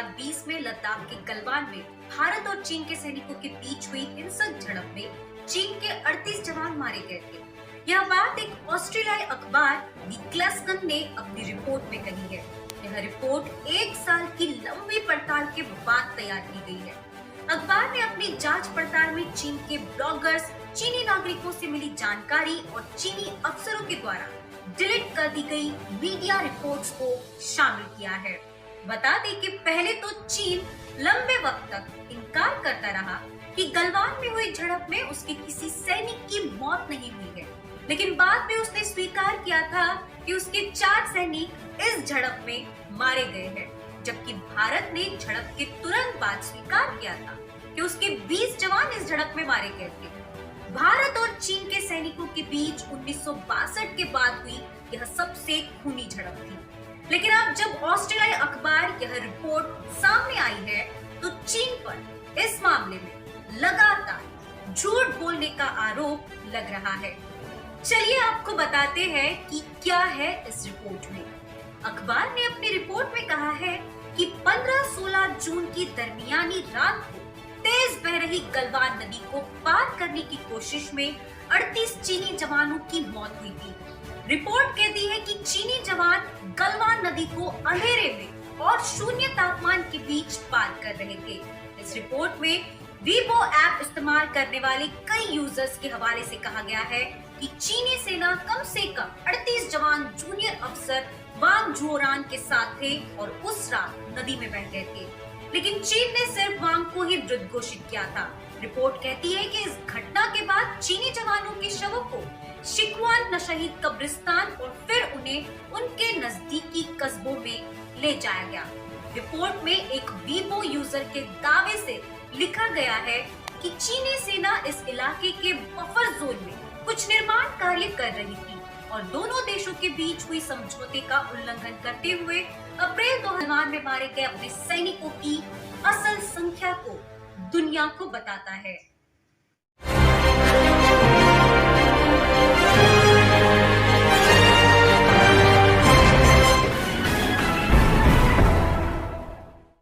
2020 में लद्दाख के गलवान में भारत और चीन के सैनिकों के बीच हुई हिंसक झड़प में चीन के 38 जवान मारे गए थे। यह बात एक ऑस्ट्रेलियाई अखबार दी क्लासन ने अपनी रिपोर्ट में कही है। यह रिपोर्ट 1 साल की लंबी पड़ताल के बाद तैयार की गई है। अखबार ने अपनी जांच पड़ताल में चीन के ब्लॉगर्स, चीनी नागरिकों से मिली जानकारी और चीनी अफसरों के द्वारा डिलीट कर दी गई मीडिया रिपोर्ट्स को शामिल किया है। बता दें कि पहले तो चीन लंबे वक्त तक इनकार करता रहा कि गलवान में हुई झड़प में उसके किसी सैनिक की मौत नहीं हुई है, लेकिन बाद में उसने स्वीकार किया था कि उसके 4 सैनिक इस झड़प में मारे गए हैं, जबकि भारत ने झड़प के तुरंत बाद स्वीकार किया था कि उसके 20 जवान इस झड़प में मारे गए थे। भारत और चीन के सैनिकों के बीच 1962 के बाद हुई यह सबसे खूनी झड़प थी। लेकिन अब जब ऑस्ट्रेलियाई अखबार यह रिपोर्ट सामने आई है, तो चीन पर इस मामले में लगातार झूठ बोलने का आरोप लग रहा है। चलिए आपको बताते हैं कि क्या है इस रिपोर्ट में। अखबार ने अपनी रिपोर्ट में कहा है कि 15-16 जून की दरमियानी रात को तेज बह रही गलवान नदी को पार करने की कोशिश में 38 चीनी जवानों की मौत हुई थी। रिपोर्ट कहती है कि चीनी जवान गलवान नदी को अंधेरे में और शून्य तापमान के बीच पार कर रहे थे। इस रिपोर्ट में वीबो ऐप इस्तेमाल करने वाले कई यूजर्स के हवाले से कहा गया है कि चीनी सेना कम से कम 38 जवान जूनियर अफसर वांग जुओरान के साथ थे और उस रात नदी में बह गए थे, लेकिन चीन ने सिर्फ वांग को ही मृत घोषित किया था। रिपोर्ट कहती है कि इस घटना के बाद चीनी जवानों के शवों को शिकवान शहीद कब्रिस्तान और फिर उन्हें उनके नजदीकी कस्बों में ले जाया गया। रिपोर्ट में एक वीबो यूजर के दावे से लिखा गया है कि चीनी सेना इस इलाके के बफर जोन में कुछ निर्माण कार्य कर रही थी और दोनों देशों के बीच हुई समझौते का उल्लंघन करते हुए अप्रैल 2000 में मारे गए अपने सैनिकों की असल संख्या को दुनिया को बताता है।